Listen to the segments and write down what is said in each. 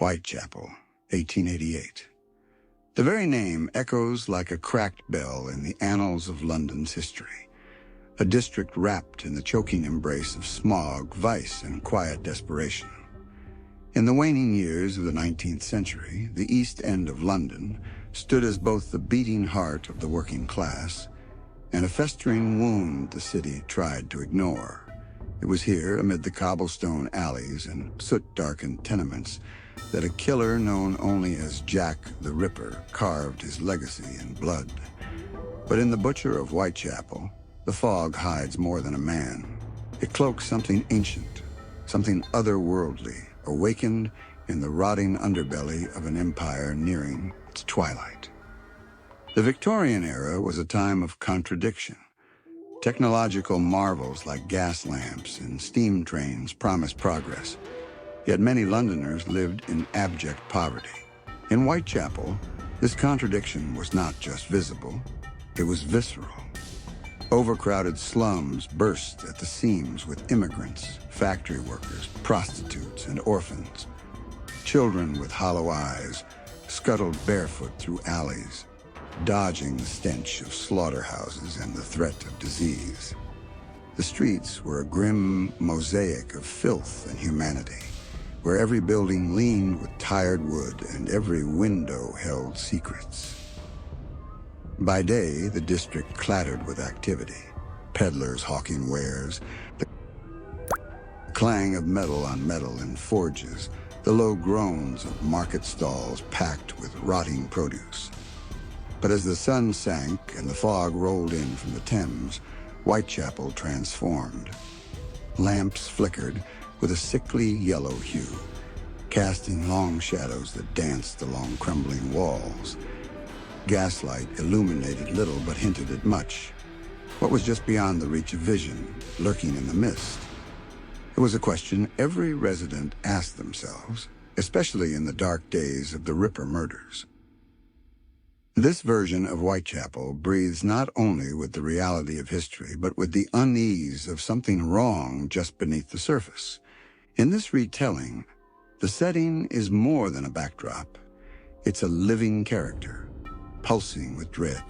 Whitechapel, 1888. The very name echoes like a cracked bell in the annals of London's history. A district wrapped in the choking embrace of smog, vice, and quiet desperation. In the waning years of the 19th century, the East End of London stood as both the beating heart of the working class and a festering wound the city tried to ignore. It was here, amid the cobblestone alleys and soot-darkened tenements, that a killer known only as Jack the Ripper carved his legacy in blood. But in the Butcher of Whitechapel, the fog hides more than a man. It cloaks something ancient, something otherworldly, awakened in the rotting underbelly of an empire nearing its twilight. The Victorian era was a time of contradiction. Technological marvels like gas lamps and steam trains promised progress, yet many Londoners lived in abject poverty. In Whitechapel, this contradiction was not just visible, it was visceral. Overcrowded slums burst at the seams with immigrants, factory workers, prostitutes, and orphans. Children with hollow eyes scuttled barefoot through alleys, dodging the stench of slaughterhouses and the threat of disease. The streets were a grim mosaic of filth and humanity, where every building leaned with tired wood and every window held secrets. By day, the district clattered with activity, peddlers hawking wares, the clang of metal on metal in forges, the low groans of market stalls packed with rotting produce. But as the sun sank and the fog rolled in from the Thames, Whitechapel transformed. Lamps flickered with a sickly yellow hue, casting long shadows that danced along crumbling walls. Gaslight illuminated little but hinted at much. What was just beyond the reach of vision, lurking in the mist? It was a question every resident asked themselves, especially in the dark days of the Ripper murders. This version of Whitechapel breathes not only with the reality of history, but with the unease of something wrong just beneath the surface. In this retelling, the setting is more than a backdrop. It's a living character, pulsing with dread.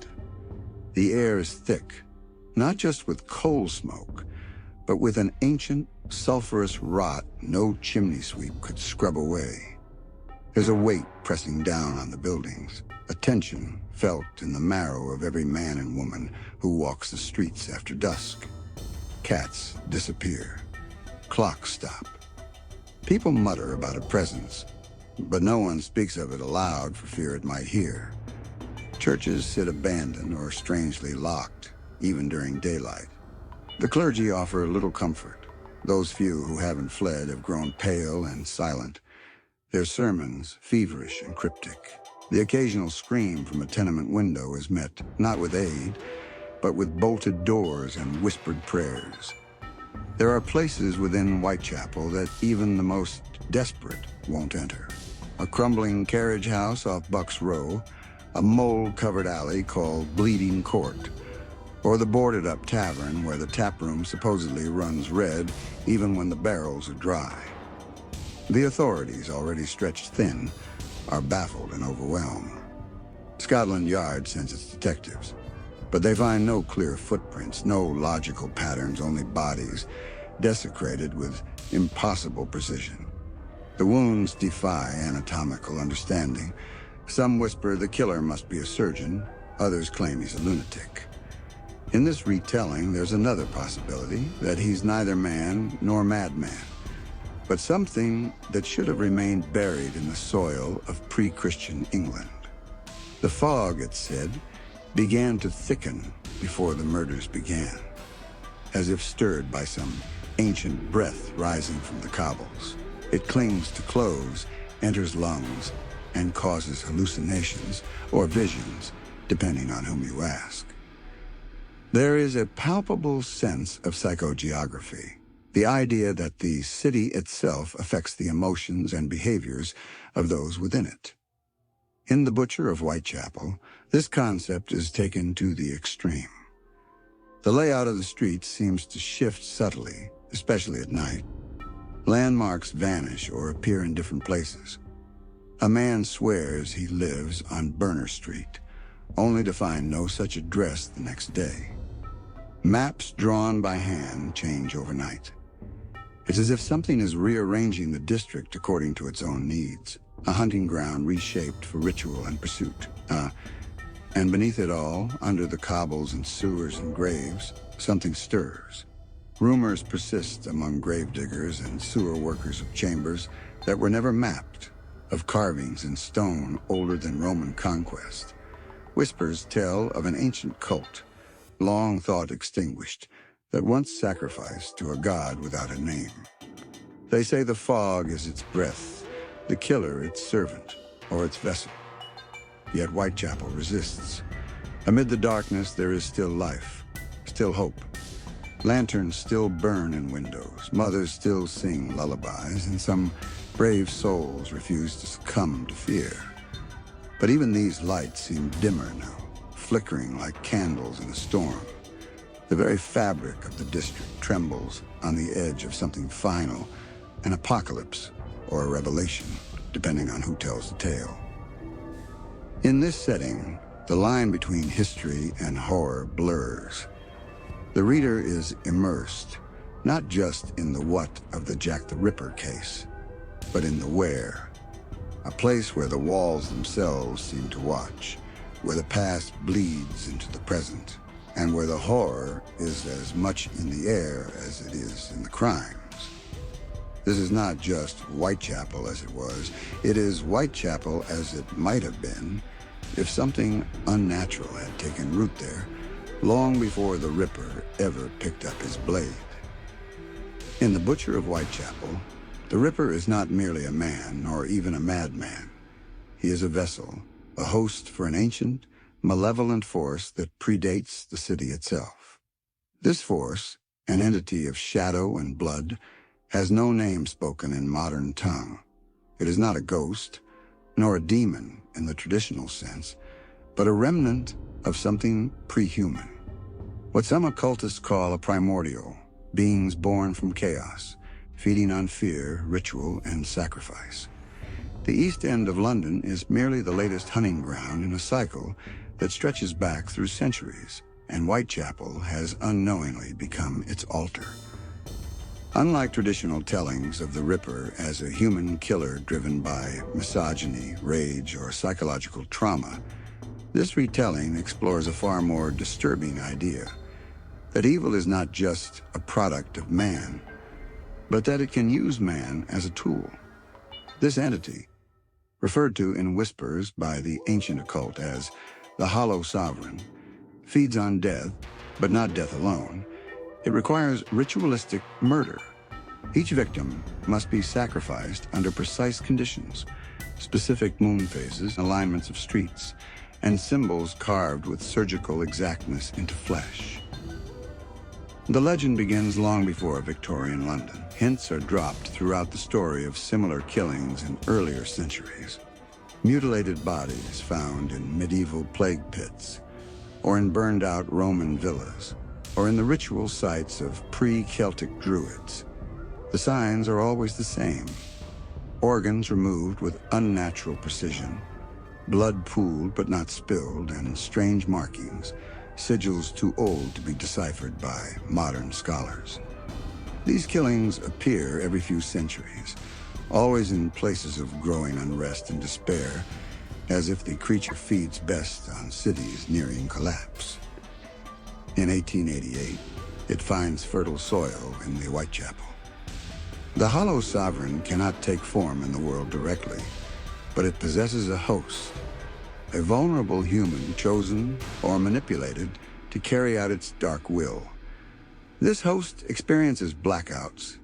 The air is thick, not just with coal smoke, but with an ancient, sulfurous rot no chimney sweep could scrub away. There's a weight pressing down on the buildings, a tension felt in the marrow of every man and woman who walks the streets after dusk. Cats disappear. Clocks stop. People mutter about a presence, but no one speaks of it aloud for fear it might hear. Churches sit abandoned or strangely locked, even during daylight. The clergy offer little comfort. Those few who haven't fled have grown pale and silent, their sermons feverish and cryptic. The occasional scream from a tenement window is met not with aid, but with bolted doors and whispered prayers. There are places within Whitechapel that even the most desperate won't enter. A crumbling carriage house off Bucks Row, a mold-covered alley called Bleeding Court, or the boarded-up tavern where the taproom supposedly runs red even when the barrels are dry. The authorities, already stretched thin, are baffled and overwhelmed. Scotland Yard sends its detectives, but they find no clear footprints, no logical patterns, only bodies, desecrated with impossible precision. The wounds defy anatomical understanding. Some whisper the killer must be a surgeon, others claim he's a lunatic. In this retelling, there's another possibility, that he's neither man nor madman, but something that should have remained buried in the soil of pre-Christian England. The fog, it's said, began to thicken before the murders began, as if stirred by some ancient breath rising from the cobbles. It clings to clothes, enters lungs, and causes hallucinations or visions, depending on whom you ask. There is a palpable sense of psychogeography, the idea that the city itself affects the emotions and behaviors of those within it. In The Butcher of Whitechapel, this concept is taken to the extreme. The layout of the streets seems to shift subtly, especially at night. Landmarks vanish or appear in different places. A man swears he lives on Burner Street, only to find no such address the next day. Maps drawn by hand change overnight. It's as if something is rearranging the district according to its own needs, a hunting ground reshaped for ritual and pursuit. And beneath it all, under the cobbles and sewers and graves, something stirs. Rumors persist among gravediggers and sewer workers of chambers that were never mapped, of carvings in stone older than Roman conquest. Whispers tell of an ancient cult, long thought extinguished, that once sacrificed to a god without a name. They say the fog is its breath, the killer its servant, or its vessel. Yet Whitechapel resists. Amid the darkness, there is still life, still hope. Lanterns still burn in windows, mothers still sing lullabies, and some brave souls refuse to succumb to fear. But even these lights seem dimmer now, flickering like candles in a storm. The very fabric of the district trembles on the edge of something final, an apocalypse or a revelation, depending on who tells the tale. In this setting, the line between history and horror blurs. The reader is immersed, not just in the what of the Jack the Ripper case, but in the where, a place where the walls themselves seem to watch, where the past bleeds into the present, and where the horror is as much in the air as it is in the crimes. This is not just Whitechapel as it was, it is Whitechapel as it might have been if something unnatural had taken root there, long before the Ripper ever picked up his blade. In The Butcher of Whitechapel, the Ripper is not merely a man, or even a madman. He is a vessel, a host for an ancient, malevolent force that predates the city itself. This force, an entity of shadow and blood, has no name spoken in modern tongue. It is not a ghost, nor a demon in the traditional sense, but a remnant of something pre-human. What some occultists call a primordial, beings born from chaos, feeding on fear, ritual, and sacrifice. The East End of London is merely the latest hunting ground in a cycle that stretches back through centuries, and Whitechapel has unknowingly become its altar. Unlike traditional tellings of the Ripper as a human killer driven by misogyny, rage, or psychological trauma, this retelling explores a far more disturbing idea, that evil is not just a product of man, but that it can use man as a tool. This entity, referred to in whispers by the ancient occult as the Hollow Sovereign, feeds on death, but not death alone. It requires ritualistic murder. Each victim must be sacrificed under precise conditions, specific moon phases, alignments of streets, and symbols carved with surgical exactness into flesh. The legend begins long before Victorian London. Hints are dropped throughout the story of similar killings in earlier centuries. Mutilated bodies found in medieval plague pits, or in burned-out Roman villas, or in the ritual sites of pre-Celtic druids. The signs are always the same. Organs removed with unnatural precision, blood pooled but not spilled, and strange markings, sigils too old to be deciphered by modern scholars. These killings appear every few centuries, always in places of growing unrest and despair, as if the creature feeds best on cities nearing collapse. In 1888, it finds fertile soil in the Whitechapel. The Hollow Sovereign cannot take form in the world directly, but it possesses a host, a vulnerable human chosen or manipulated to carry out its dark will. This host experiences blackouts,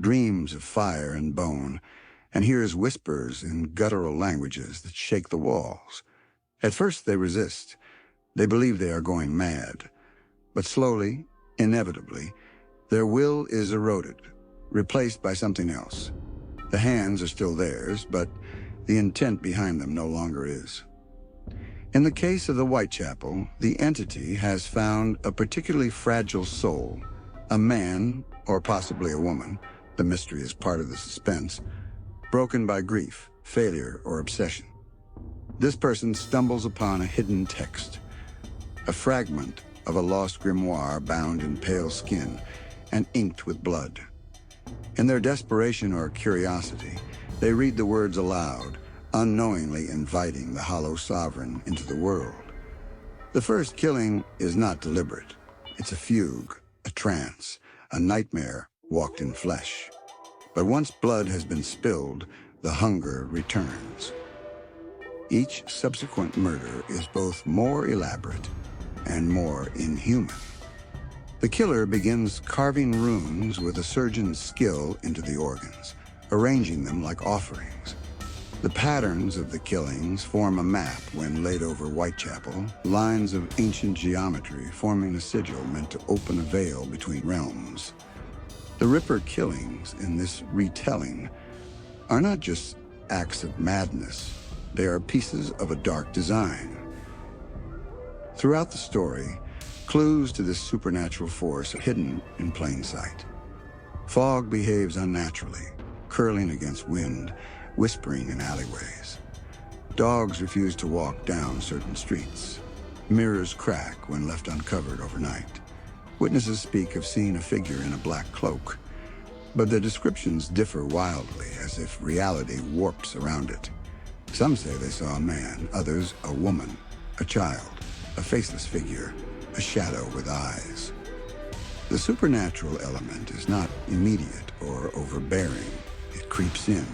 dreams of fire and bone, and hears whispers in guttural languages that shake the walls. At first they resist. They believe they are going mad. But slowly, inevitably, their will is eroded, replaced by something else. The hands are still theirs, but the intent behind them no longer is. In the case of the Whitechapel, the entity has found a particularly fragile soul, a man, or possibly a woman, the mystery is part of the suspense, broken by grief, failure, or obsession. This person stumbles upon a hidden text, a fragment of a lost grimoire bound in pale skin and inked with blood. In their desperation or curiosity, they read the words aloud, unknowingly inviting the hollow sovereign into the world. The first killing is not deliberate. It's a fugue, a trance, a nightmare walked in flesh. But once blood has been spilled, the hunger returns. Each subsequent murder is both more elaborate and more inhuman. The killer begins carving runes with a surgeon's skill into the organs, arranging them like offerings. The patterns of the killings form a map when laid over Whitechapel, lines of ancient geometry forming a sigil meant to open a veil between realms. The Ripper killings in this retelling are not just acts of madness, they are pieces of a dark design. Throughout the story, clues to this supernatural force are hidden in plain sight. Fog behaves unnaturally, curling against wind, whispering in alleyways. Dogs refuse to walk down certain streets. Mirrors crack when left uncovered overnight. Witnesses speak of seeing a figure in a black cloak, but the descriptions differ wildly as if reality warps around it. Some say they saw a man, others a woman, a child, a faceless figure, a shadow with eyes. The supernatural element is not immediate or overbearing. It creeps in,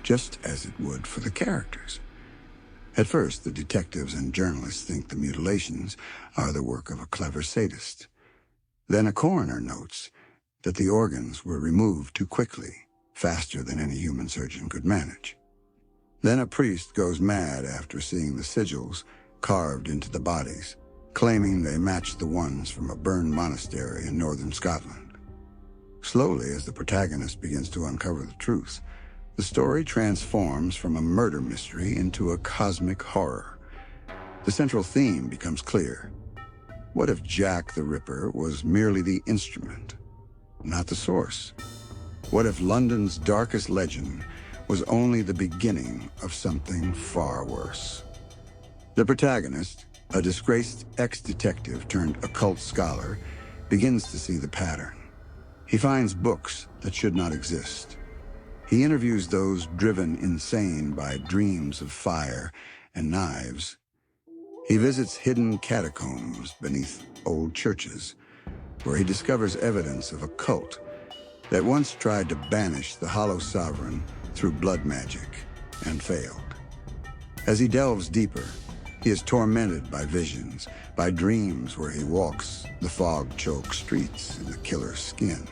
just as it would for the characters. At first, the detectives and journalists think the mutilations are the work of a clever sadist. Then a coroner notes that the organs were removed too quickly, faster than any human surgeon could manage. Then a priest goes mad after seeing the sigils carved into the bodies, claiming they match the ones from a burned monastery in northern Scotland. Slowly, as the protagonist begins to uncover the truth, the story transforms from a murder mystery into a cosmic horror. The central theme becomes clear. What if Jack the Ripper was merely the instrument, not the source? What if London's darkest legend was only the beginning of something far worse? The protagonist, a disgraced ex-detective turned occult scholar, begins to see the pattern. He finds books that should not exist. He interviews those driven insane by dreams of fire and knives. He visits hidden catacombs beneath old churches, where he discovers evidence of a cult that once tried to banish the hollow sovereign through blood magic and failed. As he delves deeper, he is tormented by visions, by dreams where he walks the fog-choked streets in the killer's skin.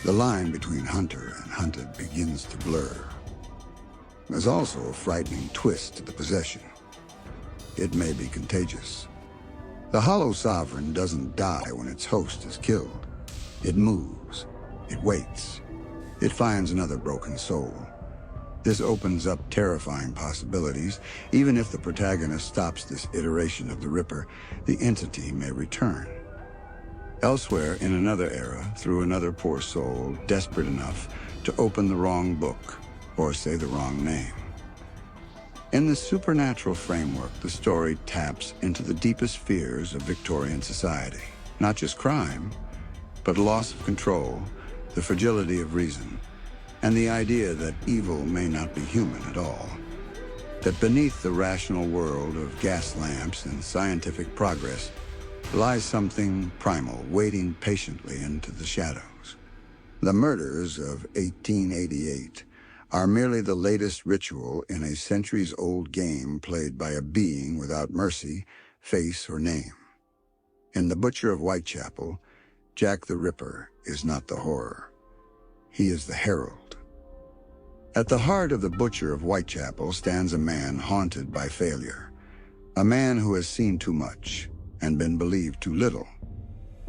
The line between hunter and hunted begins to blur. There's also a frightening twist to the possession. It may be contagious. The hollow sovereign doesn't die when its host is killed. It moves. It waits. It finds another broken soul. This opens up terrifying possibilities. Even if the protagonist stops this iteration of the Ripper, the entity may return. Elsewhere, in another era, through another poor soul, desperate enough to open the wrong book or say the wrong name. In the supernatural framework, the story taps into the deepest fears of Victorian society. Not just crime, but loss of control, the fragility of reason, and the idea that evil may not be human at all. That beneath the rational world of gas lamps and scientific progress lies something primal waiting patiently into the shadows. The murders of 1888 are merely the latest ritual in a centuries-old game played by a being without mercy, face, or name. In The Butcher of Whitechapel, Jack the Ripper is not the horror. He is the herald. At the heart of The Butcher of Whitechapel stands a man haunted by failure, a man who has seen too much and been believed too little.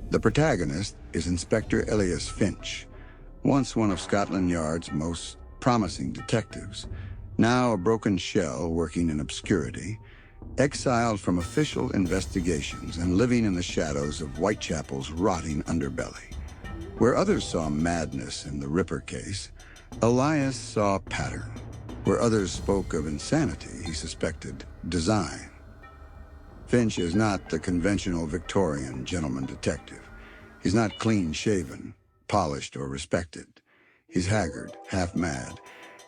The protagonist is Inspector Elias Finch, once one of Scotland Yard's most promising detectives, now a broken shell working in obscurity, exiled from official investigations and living in the shadows of Whitechapel's rotting underbelly. Where others saw madness in the Ripper case, Elias saw pattern. Where others spoke of insanity, he suspected design. Finch is not the conventional Victorian gentleman detective. He's not clean-shaven, polished, or respected. He's haggard, half-mad,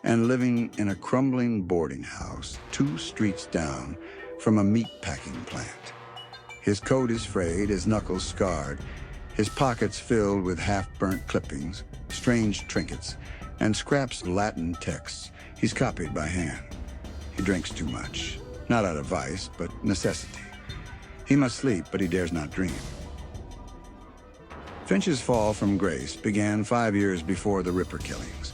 and living in a crumbling boarding house 2 streets down from a meat-packing plant. His coat is frayed, his knuckles scarred, his pockets filled with half-burnt clippings, strange trinkets, and scraps of Latin texts he's copied by hand. He drinks too much, not out of vice, but necessity. He must sleep, but he dares not dream. Finch's fall from grace began 5 years before the Ripper killings.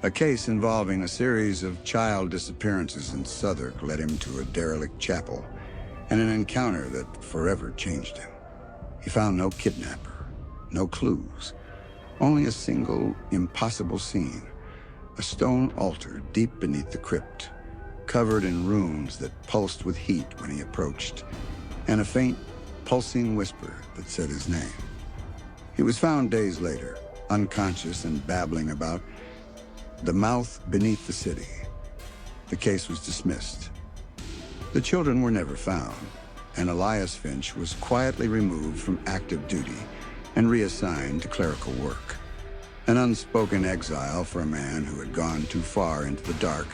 A case involving a series of child disappearances in Southwark led him to a derelict chapel and an encounter that forever changed him. He found no kidnapper, no clues, only a single impossible scene, a stone altar deep beneath the crypt, covered in runes that pulsed with heat when he approached, and a faint, pulsing whisper that said his name. He was found days later, unconscious and babbling about the mouth beneath the city. The case was dismissed. The children were never found, and Elias Finch was quietly removed from active duty and reassigned to clerical work. An unspoken exile for a man who had gone too far into the dark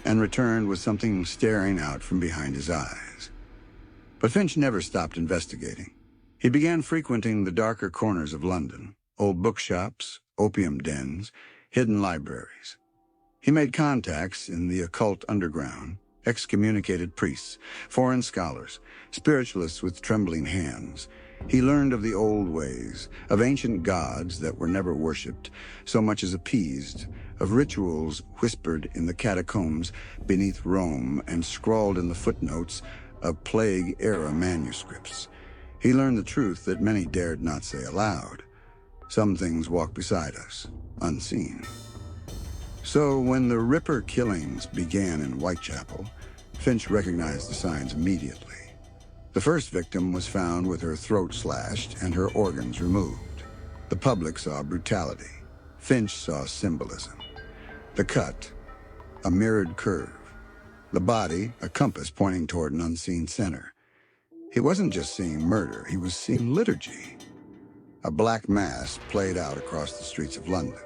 and returned with something staring out from behind his eyes. But Finch never stopped investigating. He began frequenting the darker corners of London, old bookshops, opium dens, hidden libraries. He made contacts in the occult underground, excommunicated priests, foreign scholars, spiritualists with trembling hands. He learned of the old ways, of ancient gods that were never worshipped, so much as appeased, of rituals whispered in the catacombs beneath Rome and scrawled in the footnotes of plague-era manuscripts. He learned the truth that many dared not say aloud. Some things walk beside us, unseen. So when the Ripper killings began in Whitechapel, Finch recognized the signs immediately. The first victim was found with her throat slashed and her organs removed. The public saw brutality. Finch saw symbolism. The cut, a mirrored curve. The body, a compass pointing toward an unseen center. He wasn't just seeing murder, he was seeing liturgy. A black mass played out across the streets of London.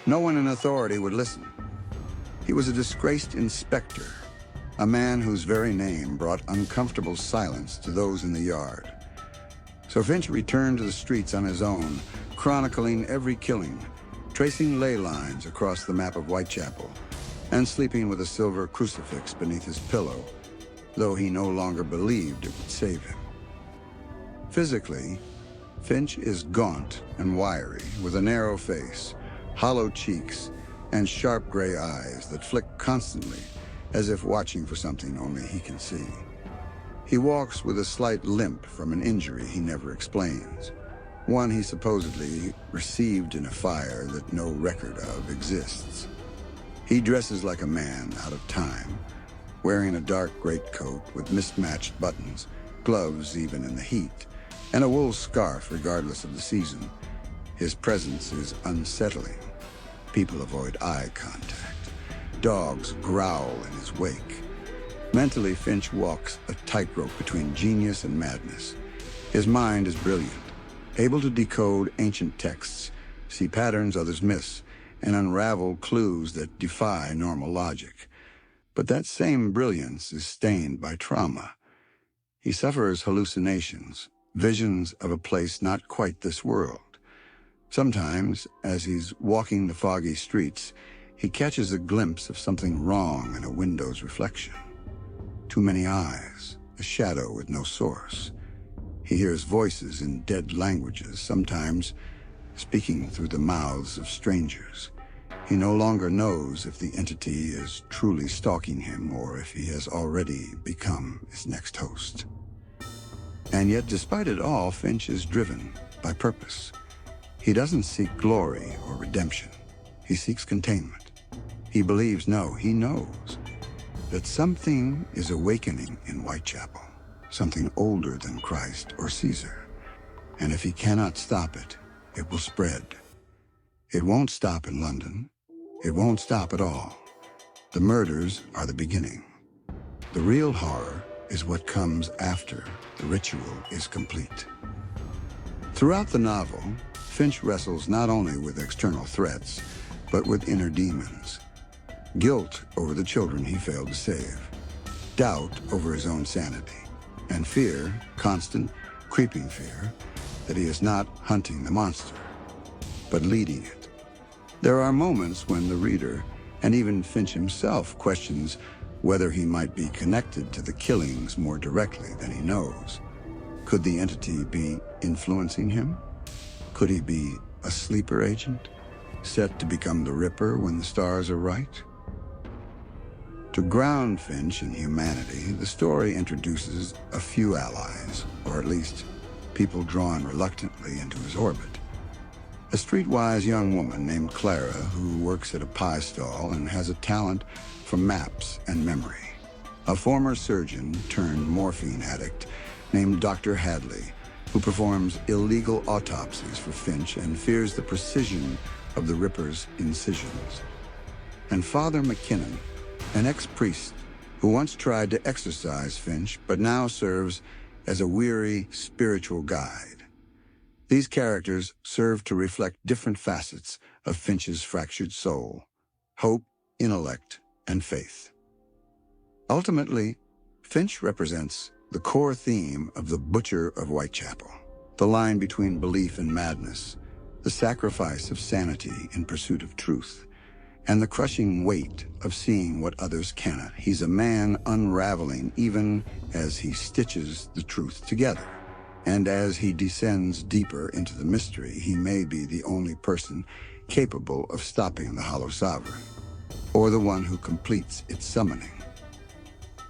No one in authority would listen. He was a disgraced inspector, a man whose very name brought uncomfortable silence to those in the yard. So Finch returned to the streets on his own, chronicling every killing, tracing ley lines across the map of Whitechapel, and sleeping with a silver crucifix beneath his pillow, though he no longer believed it would save him. Physically, Finch is gaunt and wiry, with a narrow face, hollow cheeks, and sharp gray eyes that flick constantly, as if watching for something only he can see. He walks with a slight limp from an injury he never explains, one he supposedly received in a fire that no record of exists. He dresses like a man out of time, wearing a dark greatcoat with mismatched buttons, gloves even in the heat, and a wool scarf regardless of the season. His presence is unsettling. People avoid eye contact. Dogs growl in his wake. Mentally, Finch walks a tightrope between genius and madness. His mind is brilliant, able to decode ancient texts, see patterns others miss, and unravel clues that defy normal logic. But that same brilliance is stained by trauma. He suffers hallucinations, visions of a place not quite this world. Sometimes, as he's walking the foggy streets, he catches a glimpse of something wrong in a window's reflection. Too many eyes, a shadow with no source. He hears voices in dead languages, sometimes speaking through the mouths of strangers. He no longer knows if the entity is truly stalking him or if he has already become his next host. And yet, despite it all, Finch is driven by purpose. He doesn't seek glory or redemption. He seeks containment. He believes, no, he knows, that something is awakening in Whitechapel, something older than Christ or Caesar. And if he cannot stop it, it will spread. It won't stop in London. It won't stop at all. The murders are the beginning. The real horror is what comes after the ritual is complete. Throughout the novel, Finch wrestles not only with external threats, but with inner demons. Guilt over the children he failed to save, doubt over his own sanity, and fear, constant, creeping fear, that he is not hunting the monster, but leading it. There are moments when the reader, and even Finch himself, questions whether he might be connected to the killings more directly than he knows. Could the entity be influencing him? Could he be a sleeper agent, set to become the Ripper when the stars are right? To ground Finch in humanity, the story introduces a few allies, or at least people drawn reluctantly into his orbit. A streetwise young woman named Clara who works at a pie stall and has a talent for maps and memory. A former surgeon turned morphine addict named Dr. Hadley, who performs illegal autopsies for Finch and fears the precision of the Ripper's incisions. And Father McKinnon, an ex-priest who once tried to exorcise Finch but now serves as a weary spiritual guide. These characters serve to reflect different facets of Finch's fractured soul: hope, intellect, and faith. Ultimately, Finch represents the core theme of The Butcher of Whitechapel, the line between belief and madness, the sacrifice of sanity in pursuit of truth, and the crushing weight of seeing what others cannot. He's a man unraveling even as he stitches the truth together. And as he descends deeper into the mystery, he may be the only person capable of stopping the Hollow Sovereign, or the one who completes its summoning.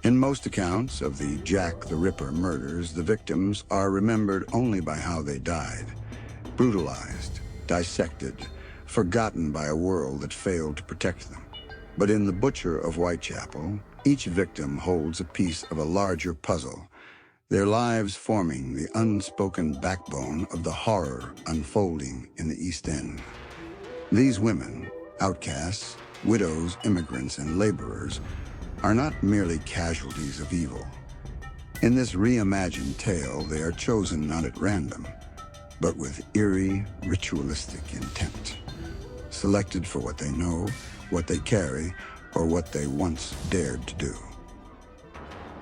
In most accounts of the Jack the Ripper murders, the victims are remembered only by how they died, brutalized, dissected, forgotten by a world that failed to protect them. But in The Butcher of Whitechapel, each victim holds a piece of a larger puzzle, their lives forming the unspoken backbone of the horror unfolding in the East End. These women, outcasts, widows, immigrants, and laborers, are not merely casualties of evil. In this reimagined tale, they are chosen not at random, but with eerie, ritualistic intent. Selected for what they know, what they carry, or what they once dared to do.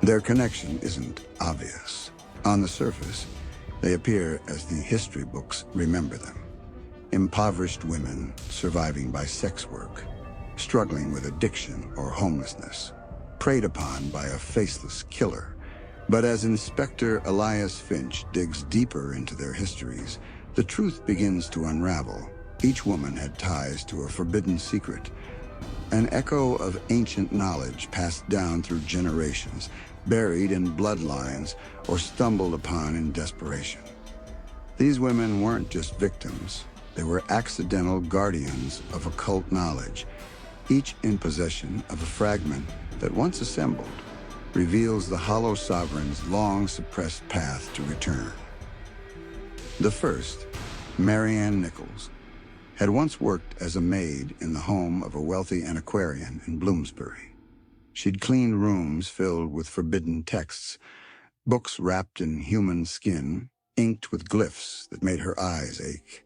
Their connection isn't obvious. On the surface, they appear as the history books remember them. Impoverished women surviving by sex work, struggling with addiction or homelessness, preyed upon by a faceless killer. But as Inspector Elias Finch digs deeper into their histories, the truth begins to unravel. Each woman had ties to a forbidden secret, an echo of ancient knowledge passed down through generations, buried in bloodlines or stumbled upon in desperation. These women weren't just victims. They were accidental guardians of occult knowledge, each in possession of a fragment that, once assembled, reveals the Hollow Sovereign's long-suppressed path to return. The first, Marianne Nichols, had once worked as a maid in the home of a wealthy antiquarian in Bloomsbury. She'd cleaned rooms filled with forbidden texts, books wrapped in human skin, inked with glyphs that made her eyes ache.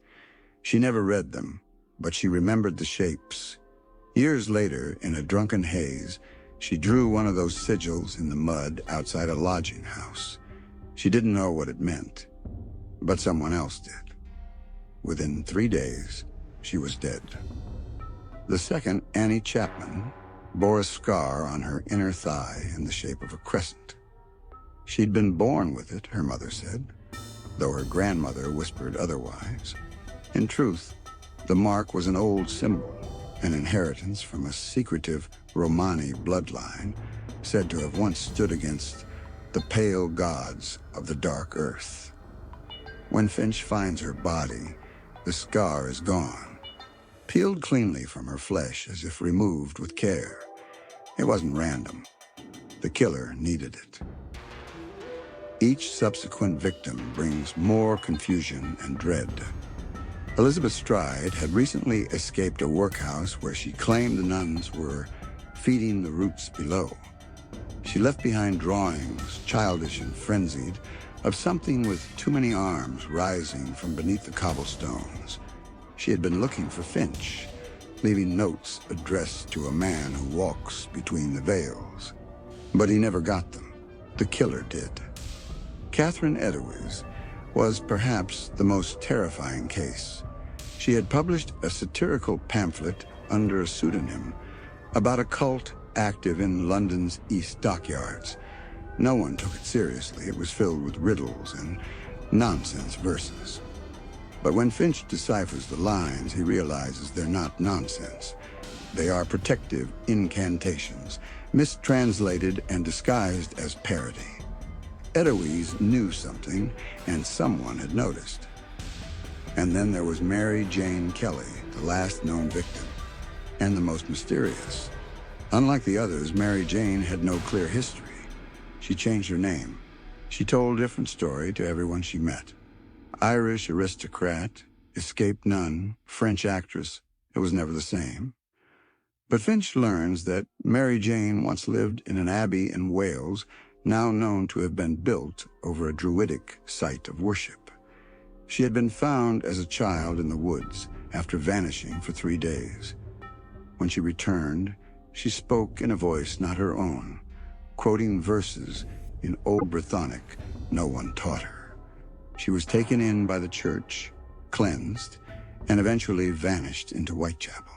She never read them, but she remembered the shapes. Years later, in a drunken haze, she drew one of those sigils in the mud outside a lodging house. She didn't know what it meant, but someone else did. Within 3 days, she was dead. The second, Annie Chapman, bore a scar on her inner thigh in the shape of a crescent. She'd been born with it, her mother said, though her grandmother whispered otherwise. In truth, the mark was an old symbol, an inheritance from a secretive Romani bloodline said to have once stood against the pale gods of the dark earth. When Finch finds her body, the scar is gone, peeled cleanly from her flesh as if removed with care. It wasn't random. The killer needed it. Each subsequent victim brings more confusion and dread. Elizabeth Stride had recently escaped a workhouse where she claimed the nuns were feeding the roots below. She left behind drawings, childish and frenzied, of something with too many arms rising from beneath the cobblestones. She had been looking for Finch, leaving notes addressed to a man who walks between the veils. But he never got them. The killer did. Catherine Eddowes was perhaps the most terrifying case. She had published a satirical pamphlet under a pseudonym about a cult active in London's East Dockyards. No one took it seriously. It was filled with riddles and nonsense verses. But when Finch deciphers the lines, he realizes they're not nonsense. They are protective incantations, mistranslated and disguised as parody. Eddowes knew something, and someone had noticed. And then there was Mary Jane Kelly, the last known victim, and the most mysterious. Unlike the others, Mary Jane had no clear history. She changed her name. She told a different story to everyone she met. Irish aristocrat, escaped nun, French actress, it was never the same. But Finch learns that Mary Jane once lived in an abbey in Wales, now known to have been built over a druidic site of worship. She had been found as a child in the woods after vanishing for 3 days. When she returned, she spoke in a voice not her own, quoting verses in Old Brythonic no one taught her. She was taken in by the church, cleansed, and eventually vanished into Whitechapel.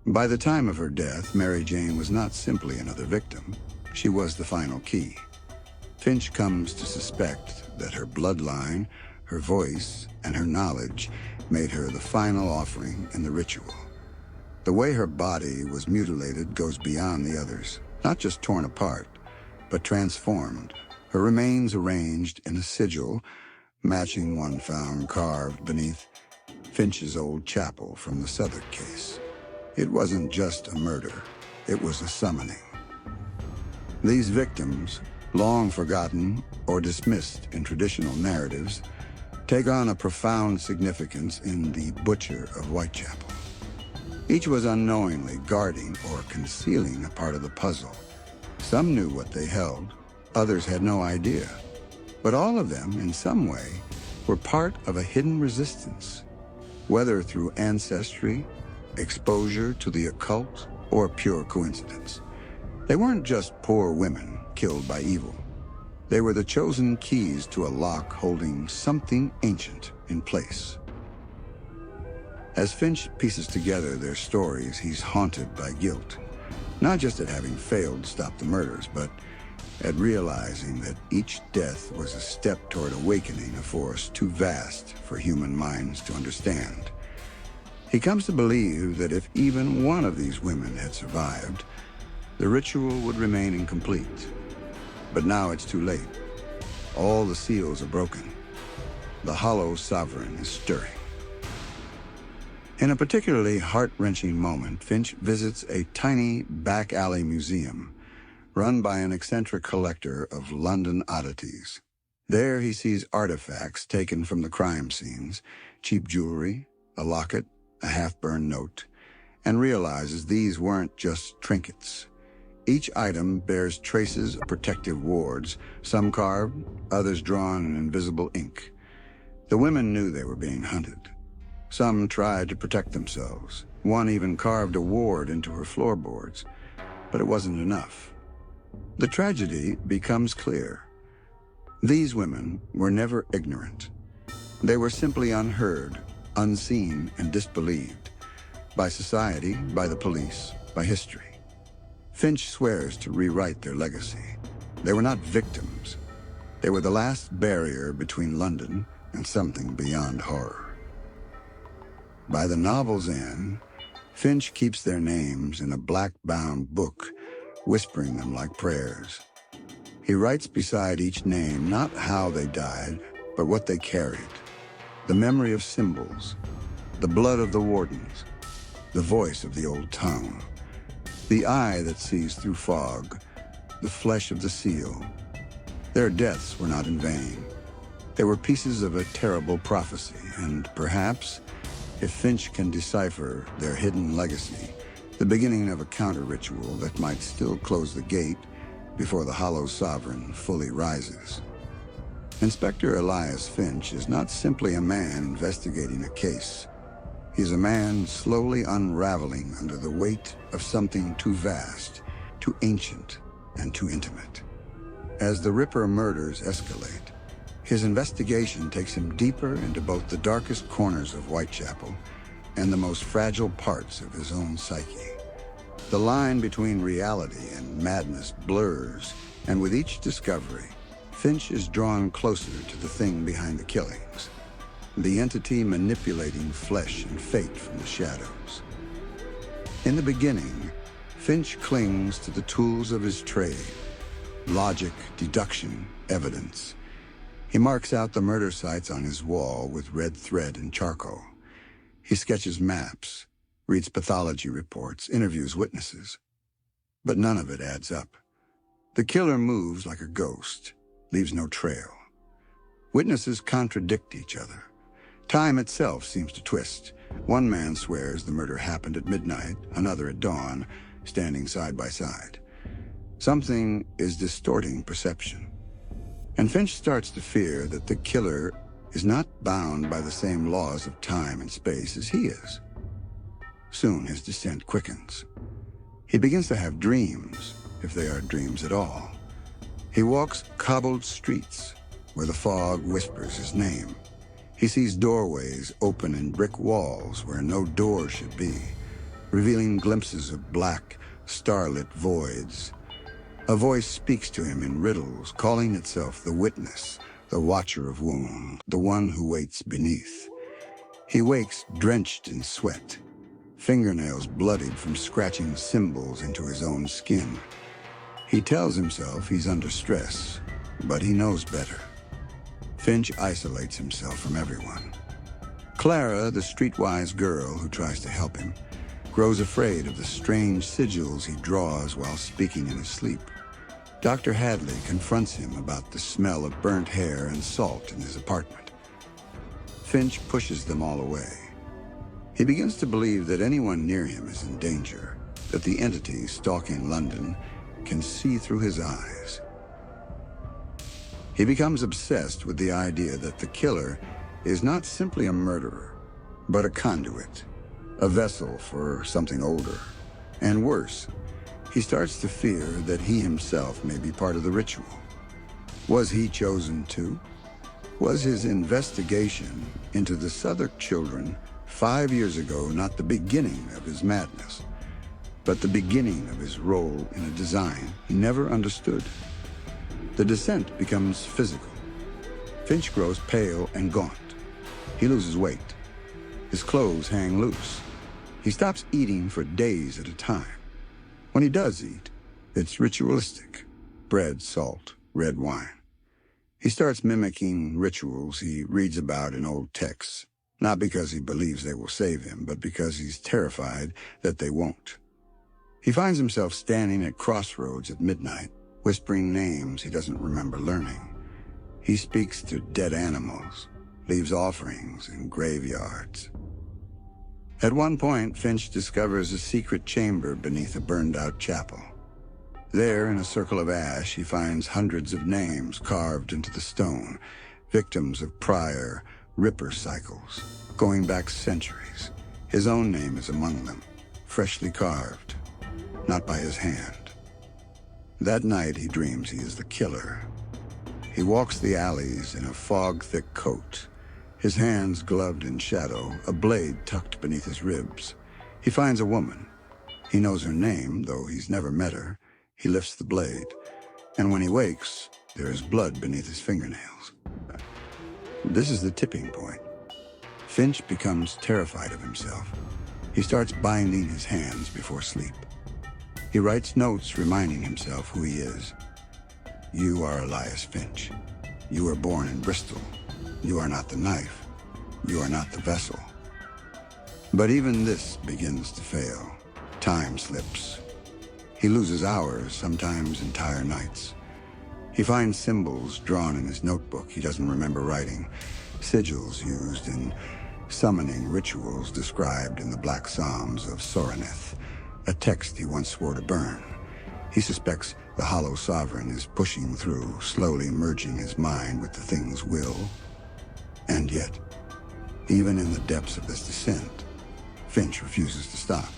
By the time of her death, Mary Jane was not simply another victim. She was the final key. Finch comes to suspect that her bloodline, her voice, and her knowledge made her the final offering in the ritual. The way her body was mutilated goes beyond the others, not just torn apart, but transformed. Her remains arranged in a sigil matching one found carved beneath Finch's old chapel from the Southwark case. It wasn't just a murder, it was a summoning. These victims, long forgotten or dismissed in traditional narratives, take on a profound significance in the Butcher of Whitechapel. Each was unknowingly guarding or concealing a part of the puzzle. Some knew what they held, others had no idea. But all of them, in some way, were part of a hidden resistance, whether through ancestry, exposure to the occult, or pure coincidence. They weren't just poor women killed by evil. They were the chosen keys to a lock holding something ancient in place. As Finch pieces together their stories, he's haunted by guilt, not just at having failed to stop the murders, but at realizing that each death was a step toward awakening a force too vast for human minds to understand. He comes to believe that if even one of these women had survived, the ritual would remain incomplete. But now it's too late. All the seals are broken. The hollow sovereign is stirring. In a particularly heart-wrenching moment, Finch visits a tiny back-alley museum run by an eccentric collector of London oddities. There he sees artifacts taken from the crime scenes, cheap jewelry, a locket, a half-burned note, and realizes these weren't just trinkets. Each item bears traces of protective wards, some carved, others drawn in invisible ink. The women knew they were being hunted. Some tried to protect themselves. One even carved a ward into her floorboards, but it wasn't enough. The tragedy becomes clear. These women were never ignorant. They were simply unheard, unseen, and disbelieved by society, by the police, by history. Finch swears to rewrite their legacy. They were not victims. They were the last barrier between London and something beyond horror. By the novel's end, Finch keeps their names in a black-bound book, whispering them like prayers. He writes beside each name not how they died, but what they carried. The memory of symbols, the blood of the wardens, the voice of the old tongue, the eye that sees through fog, the flesh of the seal. Their deaths were not in vain. They were pieces of a terrible prophecy, and perhaps, if Finch can decipher their hidden legacy, the beginning of a counter-ritual that might still close the gate before the Hollow Sovereign fully rises. Inspector Elias Finch is not simply a man investigating a case. He's a man slowly unraveling under the weight of something too vast, too ancient, and too intimate. As the Ripper murders escalate, his investigation takes him deeper into both the darkest corners of Whitechapel and the most fragile parts of his own psyche. The line between reality and madness blurs, and with each discovery, Finch is drawn closer to the thing behind the killings, the entity manipulating flesh and fate from the shadows. In the beginning, Finch clings to the tools of his trade: logic, deduction, evidence. He marks out the murder sites on his wall with red thread and charcoal. He sketches maps, reads pathology reports, interviews witnesses. But none of it adds up. The killer moves like a ghost, leaves no trail. Witnesses contradict each other. Time itself seems to twist. One man swears the murder happened at midnight, another at dawn, standing side by side. Something is distorting perception. And Finch starts to fear that the killer is not bound by the same laws of time and space as he is. Soon his descent quickens. He begins to have dreams, if they are dreams at all. He walks cobbled streets where the fog whispers his name. He sees doorways open in brick walls where no door should be, revealing glimpses of black, starlit voids. A voice speaks to him in riddles, calling itself the witness, the watcher of wounds, the one who waits beneath. He wakes drenched in sweat, fingernails bloodied from scratching symbols into his own skin. He tells himself he's under stress, but he knows better. Finch isolates himself from everyone. Clara, the streetwise girl who tries to help him, grows afraid of the strange sigils he draws while speaking in his sleep. Dr. Hadley confronts him about the smell of burnt hair and salt in his apartment. Finch pushes them all away. He begins to believe that anyone near him is in danger, that the entity stalking London can see through his eyes. He becomes obsessed with the idea that the killer is not simply a murderer, but a conduit, a vessel for something older. And worse, he starts to fear that he himself may be part of the ritual. Was he chosen too? Was his investigation into the Southwark children 5 years ago not the beginning of his madness, but the beginning of his role in a design he never understood? The descent becomes physical. Finch grows pale and gaunt. He loses weight. His clothes hang loose. He stops eating for days at a time. When he does eat, it's ritualistic: bread, salt, red wine. He starts mimicking rituals he reads about in old texts, not because he believes they will save him, but because he's terrified that they won't. He finds himself standing at crossroads at midnight, whispering names he doesn't remember learning. He speaks to dead animals, leaves offerings in graveyards. At one point, Finch discovers a secret chamber beneath a burned-out chapel. There, in a circle of ash, he finds hundreds of names carved into the stone, victims of prior Ripper cycles, going back centuries. His own name is among them, freshly carved, not by his hand. That night, he dreams he is the killer. He walks the alleys in a fog-thick coat, his hands gloved in shadow, a blade tucked beneath his ribs. He finds a woman. He knows her name, though he's never met her. He lifts the blade, and when he wakes, there is blood beneath his fingernails. This is the tipping point. Finch becomes terrified of himself. He starts binding his hands before sleep. He writes notes reminding himself who he is. You are Elias Finch. You were born in Bristol. You are not the knife. You are not the vessel. But even this begins to fail. Time slips. He loses hours, sometimes entire nights. He finds symbols drawn in his notebook he doesn't remember writing, sigils used in summoning rituals described in the Black Psalms of Soraneth, a text he once swore to burn. He suspects the Hollow Sovereign is pushing through, slowly merging his mind with the thing's will. And yet, even in the depths of this descent, Finch refuses to stop.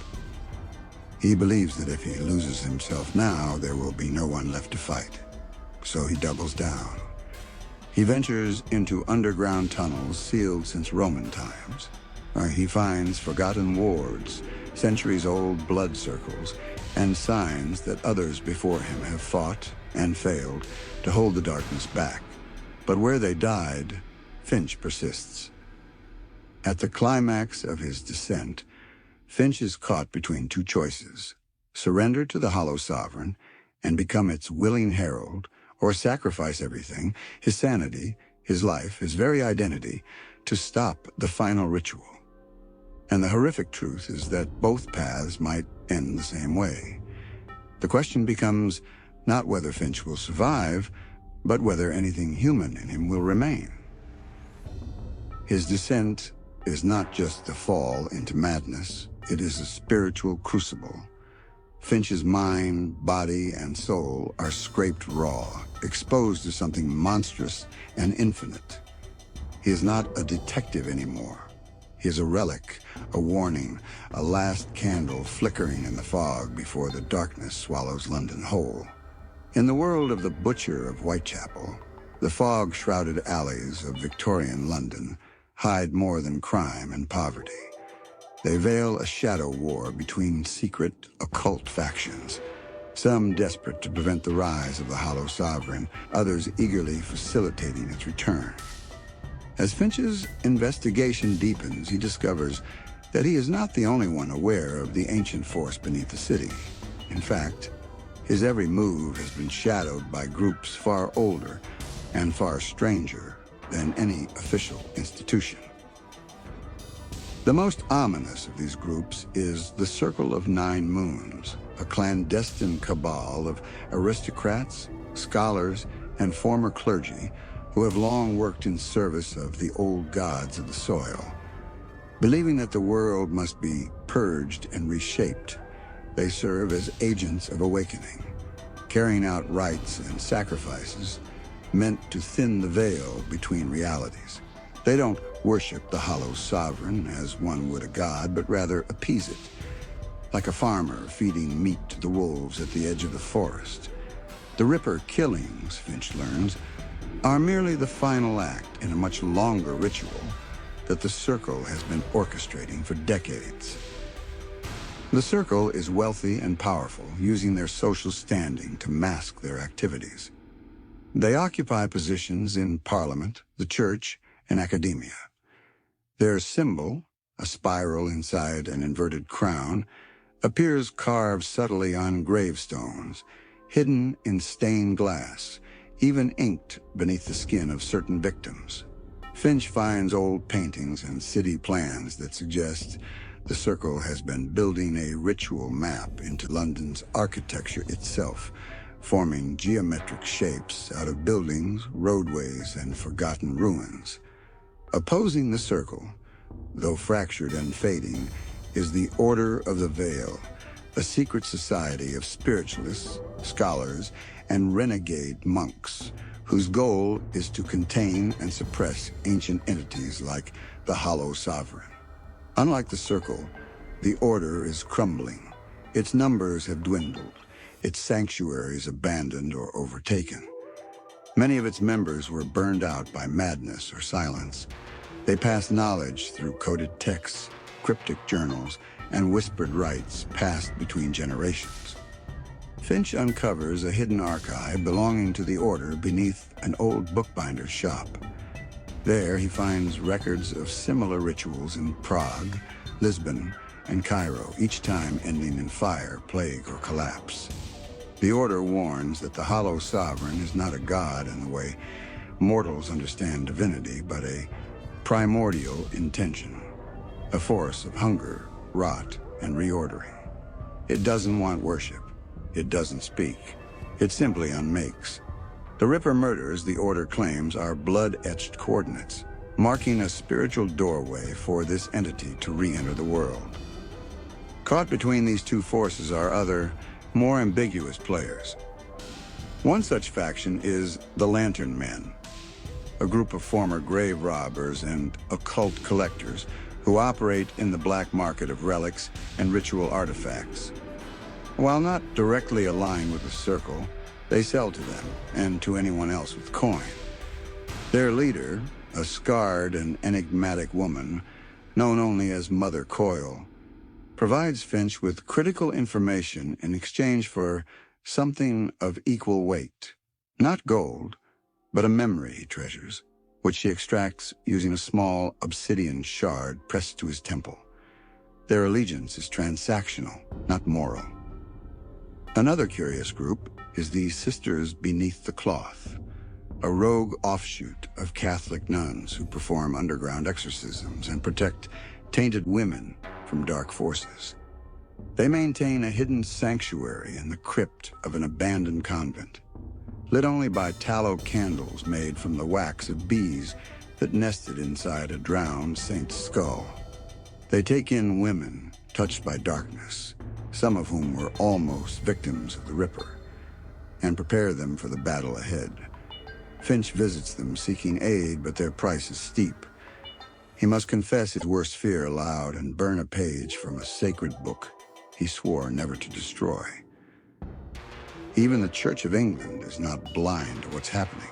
He believes that if he loses himself now, there will be no one left to fight. So he doubles down. He ventures into underground tunnels sealed since Roman times, where he finds forgotten wards, centuries-old blood circles, and signs that others before him have fought and failed to hold the darkness back. But where they died, Finch persists. At the climax of his descent, Finch is caught between two choices: surrender to the Hollow Sovereign and become its willing herald, or sacrifice everything, his sanity, his life, his very identity, to stop the final ritual. And the horrific truth is that both paths might end the same way. The question becomes not whether Finch will survive, but whether anything human in him will remain. His descent is not just the fall into madness, it is a spiritual crucible. Finch's mind, body, and soul are scraped raw, exposed to something monstrous and infinite. He is not a detective anymore. He is a relic, a warning, a last candle flickering in the fog before the darkness swallows London whole. In the world of the Butcher of Whitechapel, the fog-shrouded alleys of Victorian London hide more than crime and poverty. They veil a shadow war between secret, occult factions, some desperate to prevent the rise of the Hollow Sovereign, others eagerly facilitating its return. As Finch's investigation deepens, he discovers that he is not the only one aware of the ancient force beneath the city. In fact, his every move has been shadowed by groups far older and far stranger than any official institution. The most ominous of these groups is the Circle of Nine Moons, a clandestine cabal of aristocrats, scholars, and former clergy who have long worked in service of the old gods of the soil. Believing that the world must be purged and reshaped, they serve as agents of awakening, carrying out rites and sacrifices meant to thin the veil between realities. They don't worship the Hollow Sovereign as one would a god, but rather appease it, like a farmer feeding meat to the wolves at the edge of the forest. The Ripper killings, Finch learns, are merely the final act in a much longer ritual that the Circle has been orchestrating for decades. The Circle is wealthy and powerful, using their social standing to mask their activities. They occupy positions in Parliament, the Church, and academia. Their symbol, a spiral inside an inverted crown, appears carved subtly on gravestones, hidden in stained glass, even inked beneath the skin of certain victims. Finch finds old paintings and city plans that suggest the Circle has been building a ritual map into London's architecture itself, forming geometric shapes out of buildings, roadways, and forgotten ruins. Opposing the Circle, though fractured and fading, is the Order of the Veil, a secret society of spiritualists, scholars, and renegade monks, whose goal is to contain and suppress ancient entities like the Hollow Sovereign. Unlike the Circle, the Order is crumbling. Its numbers have dwindled, its sanctuaries abandoned or overtaken. Many of its members were burned out by madness or silence. They passed knowledge through coded texts, cryptic journals, and whispered rites passed between generations. Finch uncovers a hidden archive belonging to the Order beneath an old bookbinder's shop. There he finds records of similar rituals in Prague, Lisbon, and Cairo, each time ending in fire, plague, or collapse. The Order warns that the Hollow Sovereign is not a god in the way mortals understand divinity, but a primordial intention, a force of hunger, rot, and reordering. It doesn't want worship. It doesn't speak. It simply unmakes. The Ripper murders, the Order claims, are blood-etched coordinates, marking a spiritual doorway for this entity to re-enter the world. Caught between these two forces are other, more ambiguous players. One such faction is the Lantern Men, a group of former grave robbers and occult collectors who operate in the black market of relics and ritual artifacts. While not directly aligned with the Circle, they sell to them and to anyone else with coin. Their leader, a scarred and enigmatic woman, known only as Mother Coil, provides Finch with critical information in exchange for something of equal weight. Not gold, but a memory he treasures, which she extracts using a small obsidian shard pressed to his temple. Their allegiance is transactional, not moral. Another curious group is the Sisters Beneath the Cloth, a rogue offshoot of Catholic nuns who perform underground exorcisms and protect tainted women from dark forces. They maintain a hidden sanctuary in the crypt of an abandoned convent, lit only by tallow candles made from the wax of bees that nested inside a drowned saint's skull. They take in women touched by darkness, some of whom were almost victims of the Ripper, and prepare them for the battle ahead. Finch visits them seeking aid, but their price is steep. He must confess his worst fear aloud and burn a page from a sacred book he swore never to destroy. Even the Church of England is not blind to what's happening.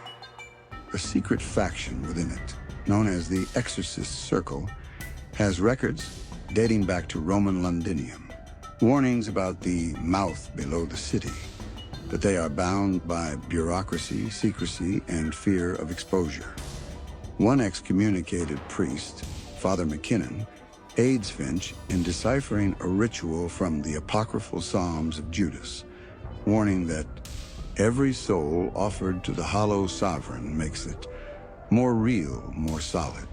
A secret faction within it, known as the Exorcist Circle, has records dating back to Roman Londinium, warnings about the mouth below the city, that they are bound by bureaucracy, secrecy, and fear of exposure. One excommunicated priest, Father McKinnon, aids Finch in deciphering a ritual from the apocryphal Psalms of Judas, warning that every soul offered to the hollow sovereign makes it more real, more solid.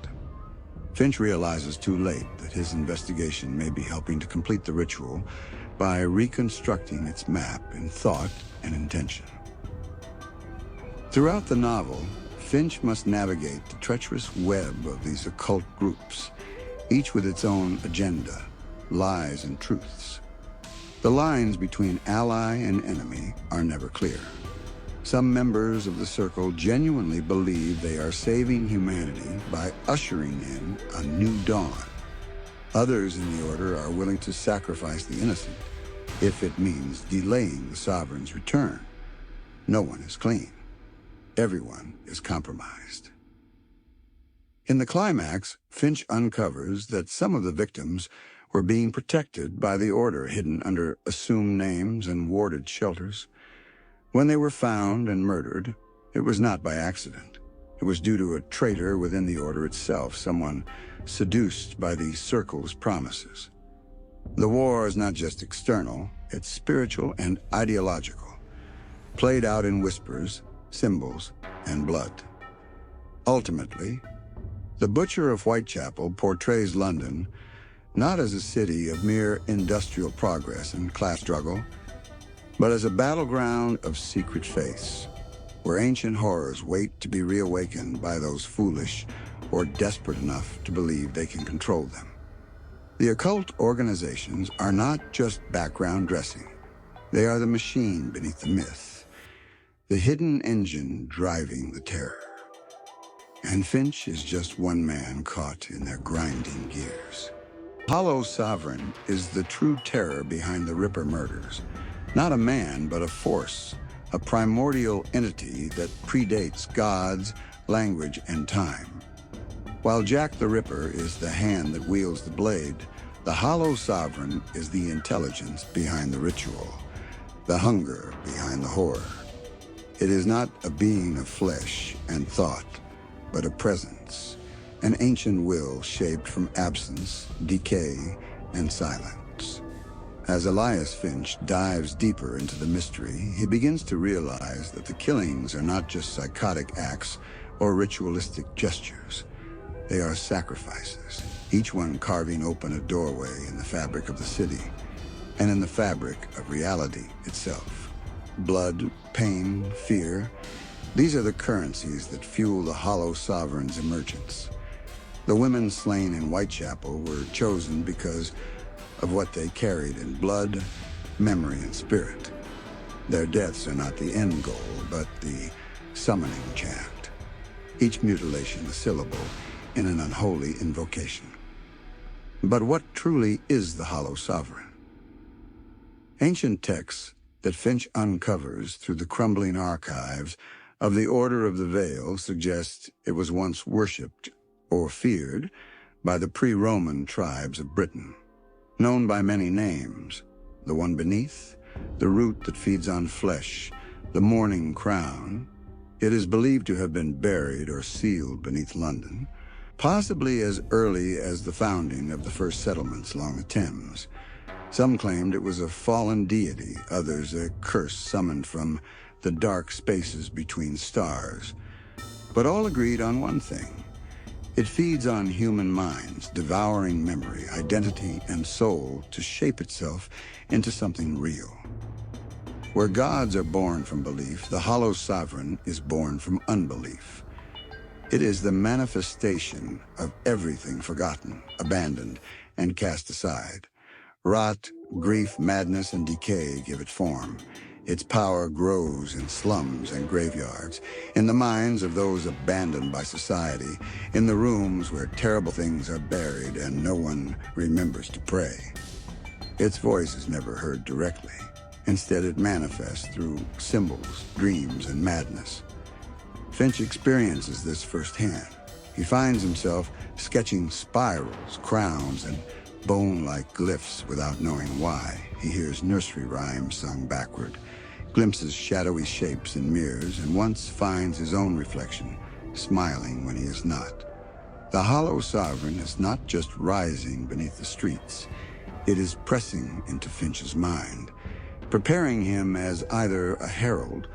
Finch realizes too late that his investigation may be helping to complete the ritual by reconstructing its map in thought and intention. Throughout the novel, Finch must navigate the treacherous web of these occult groups, each with its own agenda, lies and truths. The lines between ally and enemy are never clear. Some members of the Circle genuinely believe they are saving humanity by ushering in a new dawn. Others in the Order are willing to sacrifice the innocent, if it means delaying the Sovereign's return. No one is clean. Everyone is compromised. In the climax, Finch uncovers that some of the victims were being protected by the Order, hidden under assumed names and warded shelters. When they were found and murdered, it was not by accident. It was due to a traitor within the Order itself, someone seduced by the Circle's promises. The war is not just external, it's spiritual and ideological, played out in whispers, symbols, and blood. Ultimately, the Butcher of Whitechapel portrays London not as a city of mere industrial progress and class struggle, but as a battleground of secret faiths, where ancient horrors wait to be reawakened by those foolish or desperate enough to believe they can control them. The occult organizations are not just background dressing. They are the machine beneath the myth, the hidden engine driving the terror. And Finch is just one man caught in their grinding gears. Hollow Sovereign is the true terror behind the Ripper murders. Not a man, but a force, a primordial entity that predates gods, language, and time. While Jack the Ripper is the hand that wields the blade, the Hollow Sovereign is the intelligence behind the ritual, the hunger behind the horror. It is not a being of flesh and thought, but a presence, an ancient will shaped from absence, decay, and silence. As Elias Finch dives deeper into the mystery, he begins to realize that the killings are not just psychotic acts or ritualistic gestures. They are sacrifices, each one carving open a doorway in the fabric of the city, and in the fabric of reality itself. Blood, pain, fear, these are the currencies that fuel the Hollow Sovereign's emergence. The women slain in Whitechapel were chosen because of what they carried in blood, memory, and spirit. Their deaths are not the end goal, but the summoning chant, each mutilation a syllable in an unholy invocation. But what truly is the Hollow Sovereign? Ancient texts that Finch uncovers through the crumbling archives of the Order of the Veil suggest it was once worshipped or feared by the pre-Roman tribes of Britain. Known by many names, the one beneath, the root that feeds on flesh, the morning crown, it is believed to have been buried or sealed beneath London, possibly as early as the founding of the first settlements along the Thames. Some claimed it was a fallen deity, others a curse summoned from the dark spaces between stars. But all agreed on one thing. It feeds on human minds, devouring memory, identity, and soul to shape itself into something real. Where gods are born from belief, the Hollow Sovereign is born from unbelief. It is the manifestation of everything forgotten, abandoned, and cast aside. Rot, grief, madness, and decay give it form. Its power grows in slums and graveyards, in the minds of those abandoned by society, in the rooms where terrible things are buried and no one remembers to pray. Its voice is never heard directly. Instead, it manifests through symbols, dreams, and madness. Finch experiences this firsthand. He finds himself sketching spirals, crowns, and bone-like glyphs without knowing why. He hears nursery rhymes sung backward, glimpses shadowy shapes in mirrors, and once finds his own reflection, smiling when he is not. The Hollow Sovereign is not just rising beneath the streets. It is pressing into Finch's mind, preparing him as either a herald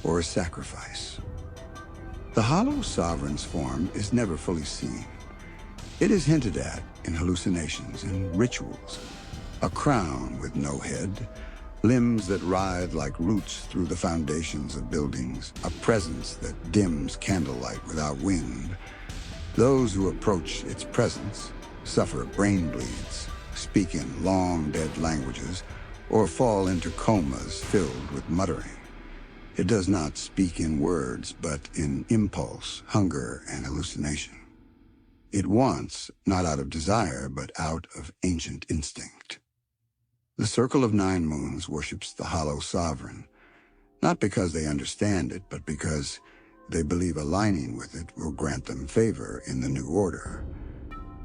or a sacrifice. The Hollow Sovereign's form is never fully seen. It is hinted at in hallucinations and rituals. A crown with no head, limbs that writhe like roots through the foundations of buildings, a presence that dims candlelight without wind. Those who approach its presence suffer brain bleeds, speak in long-dead languages, or fall into comas filled with muttering. It does not speak in words, but in impulse, hunger, and hallucination. It wants, not out of desire, but out of ancient instinct. The Circle of Nine Moons worships the Hollow Sovereign, not because they understand it, but because they believe aligning with it will grant them favor in the new order.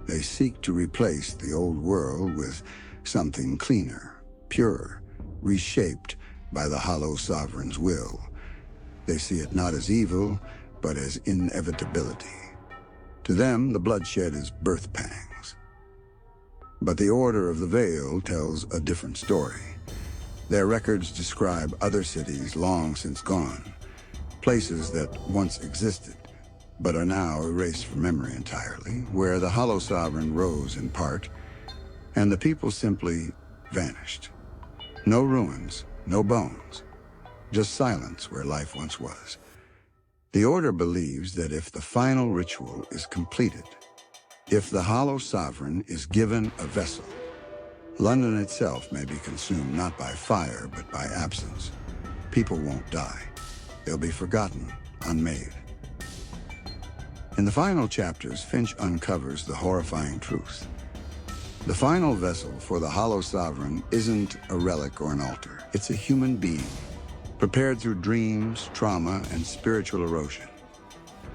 They seek to replace the old world with something cleaner, purer, reshaped by the Hollow Sovereign's will. They see it not as evil, but as inevitability. To them, the bloodshed is birth pangs. But the Order of the Veil tells a different story. Their records describe other cities long since gone, places that once existed, but are now erased from memory entirely, where the Hollow Sovereign rose in part, and the people simply vanished. No ruins, no bones, just silence where life once was. The Order believes that if the final ritual is completed, if the Hollow Sovereign is given a vessel, London itself may be consumed not by fire, but by absence. People won't die. They'll be forgotten, unmade. In the final chapters, Finch uncovers the horrifying truth. The final vessel for the Hollow Sovereign isn't a relic or an altar. It's a human being, prepared through dreams, trauma, and spiritual erosion.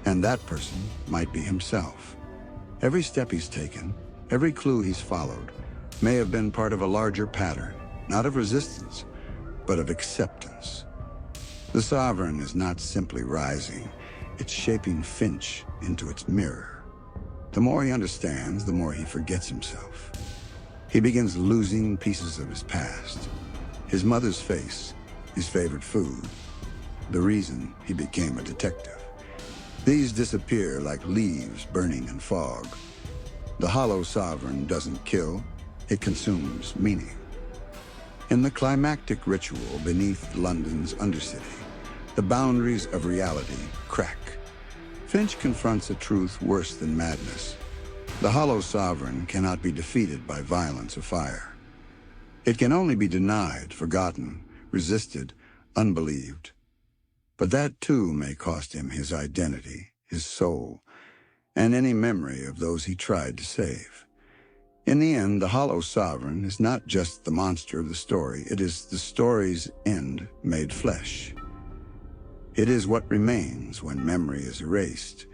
And that person might be himself. Every step he's taken, every clue he's followed, may have been part of a larger pattern, not of resistance, but of acceptance. The Sovereign is not simply rising, it's shaping Finch into its mirror. The more he understands, the more he forgets himself. He begins losing pieces of his past, his mother's face, his favorite food, the reason he became a detective. These disappear like leaves burning in fog. The Hollow Sovereign doesn't kill, it consumes meaning. In the climactic ritual beneath London's undercity, the boundaries of reality crack. Finch confronts a truth worse than madness. The Hollow Sovereign cannot be defeated by violence or fire. It can only be denied, forgotten, resisted, unbelieved. But that too may cost him his identity, his soul, and any memory of those he tried to save. In the end, the Hollow Sovereign is not just the monster of the story, it is the story's end made flesh. It is what remains when memory is erased,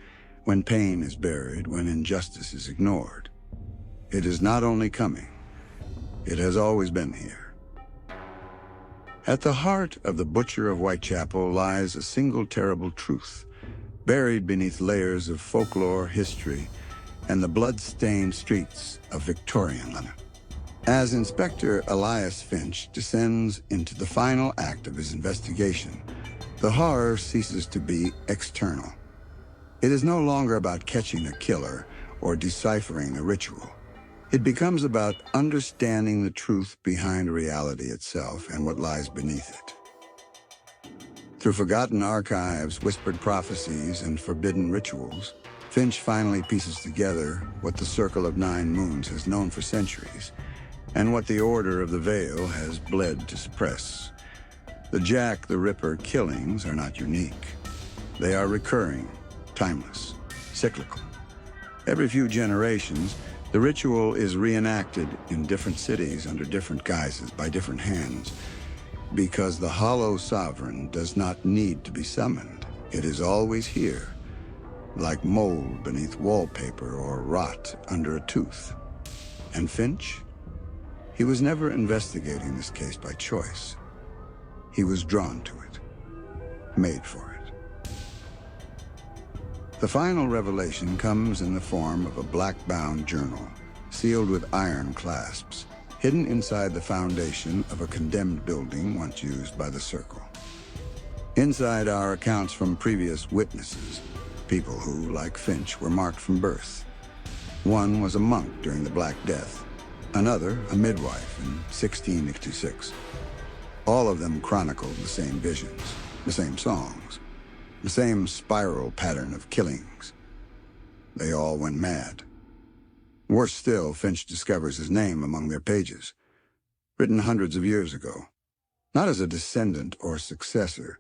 when pain is buried, when injustice is ignored. It is not only coming, it has always been here. At the heart of the Butcher of Whitechapel lies a single terrible truth, buried beneath layers of folklore, history, and the blood-stained streets of Victorian London. As Inspector Elias Finch descends into the final act of his investigation, the horror ceases to be external. It is no longer about catching a killer or deciphering a ritual. It becomes about understanding the truth behind reality itself and what lies beneath it. Through forgotten archives, whispered prophecies, and forbidden rituals, Finch finally pieces together what the Circle of Nine Moons has known for centuries, and what the Order of the Veil has bled to suppress. The Jack the Ripper killings are not unique. They are recurring, timeless, cyclical. Every few generations, the ritual is reenacted in different cities under different guises by different hands, because the Hollow Sovereign does not need to be summoned. It is always here, like mold beneath wallpaper or rot under a tooth. And Finch? He was never investigating this case by choice. He was drawn to it, made for it. The final revelation comes in the form of a black-bound journal, sealed with iron clasps, hidden inside the foundation of a condemned building once used by the Circle. Inside are accounts from previous witnesses, people who, like Finch, were marked from birth. One was a monk during the Black Death, another a midwife in 1666. All of them chronicled the same visions, the same songs, the same spiral pattern of killings. They all went mad. Worse still, Finch discovers his name among their pages, written hundreds of years ago, not as a descendant or successor,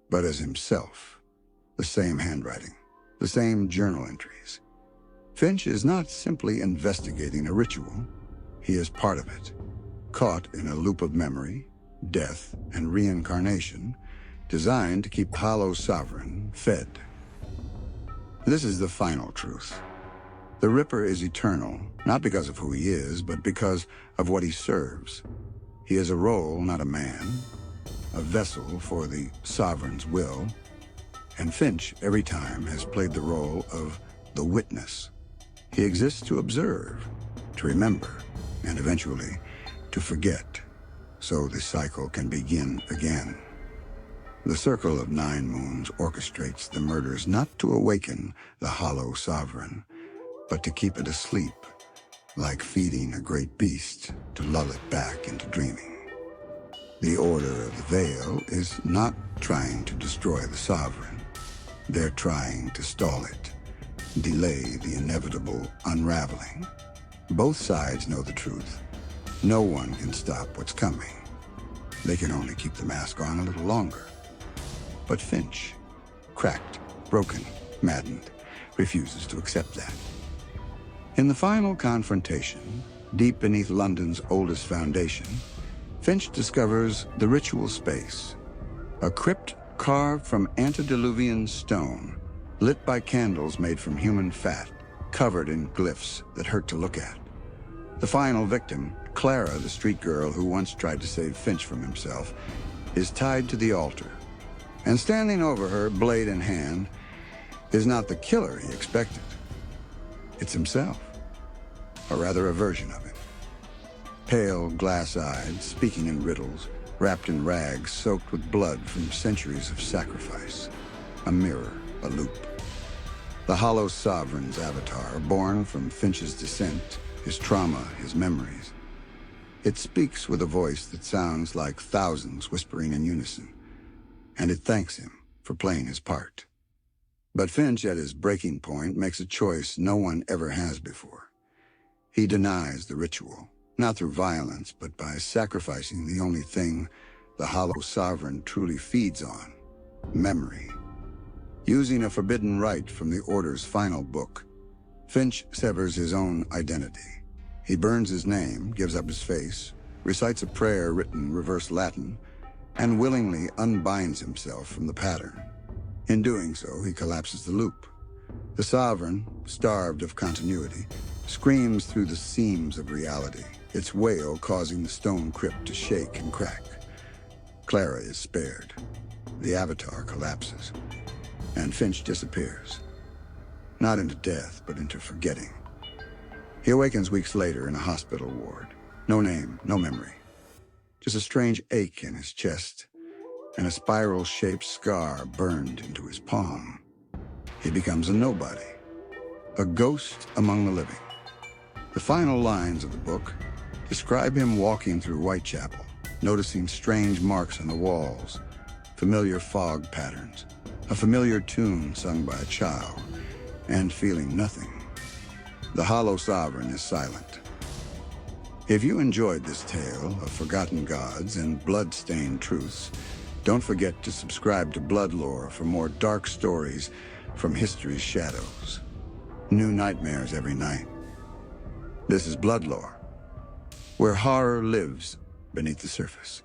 but as himself. The same handwriting, the same journal entries. Finch is not simply investigating a ritual. He is part of it, caught in a loop of memory, death, and reincarnation, designed to keep the Hollow Sovereign fed. This is the final truth. The Ripper is eternal, not because of who he is, but because of what he serves. He is a role, not a man, a vessel for the Sovereign's will, and Finch, every time, has played the role of the witness. He exists to observe, to remember, and eventually to forget, so the cycle can begin again. The Circle of Nine Moons orchestrates the murders not to awaken the Hollow Sovereign, but to keep it asleep, like feeding a great beast to lull it back into dreaming. The Order of the Veil is not trying to destroy the Sovereign. They're trying to stall it, delay the inevitable unraveling. Both sides know the truth. No one can stop what's coming. They can only keep the mask on a little longer. But Finch, cracked, broken, maddened, refuses to accept that. In the final confrontation, deep beneath London's oldest foundation, Finch discovers the ritual space, a crypt carved from antediluvian stone, lit by candles made from human fat, covered in glyphs that hurt to look at. The final victim, Clara, the street girl who once tried to save Finch from himself, is tied to the altar. And standing over her, blade in hand, is not the killer he expected. It's himself, or rather a version of him. Pale, glass-eyed, speaking in riddles, wrapped in rags soaked with blood from centuries of sacrifice. A mirror, a loop. The Hollow Sovereign's avatar, born from Finch's descent, his trauma, his memories. It speaks with a voice that sounds like thousands whispering in unison, and it thanks him for playing his part. But Finch, at his breaking point, makes a choice no one ever has before. He denies the ritual. not through violence, but by sacrificing the only thing the Hollow Sovereign truly feeds on: memory. Using a forbidden rite from the Order's final book, Finch severs his own identity. He burns his name, gives up his face, recites a prayer written reverse Latin, and willingly unbinds himself from the pattern. In doing so, he collapses the loop. The Sovereign, starved of continuity, screams through the seams of reality, its wail causing the stone crypt to shake and crack. Clara is spared. The Avatar collapses, and Finch disappears. Not into death, but into forgetting. He awakens weeks later in a hospital ward. No name, no memory. Just a strange ache in his chest, and a spiral-shaped scar burned into his palm. He becomes a nobody, a ghost among the living. The final lines of the book describe him walking through Whitechapel, noticing strange marks on the walls, familiar fog patterns, a familiar tune sung by a child, and feeling nothing. The Hollow Sovereign is silent. If you enjoyed this tale of forgotten gods and blood-stained truths, don't forget to subscribe to Bloodlore for more dark stories from history's shadows. New nightmares every night. This is Bloodlore, where horror lives beneath the surface.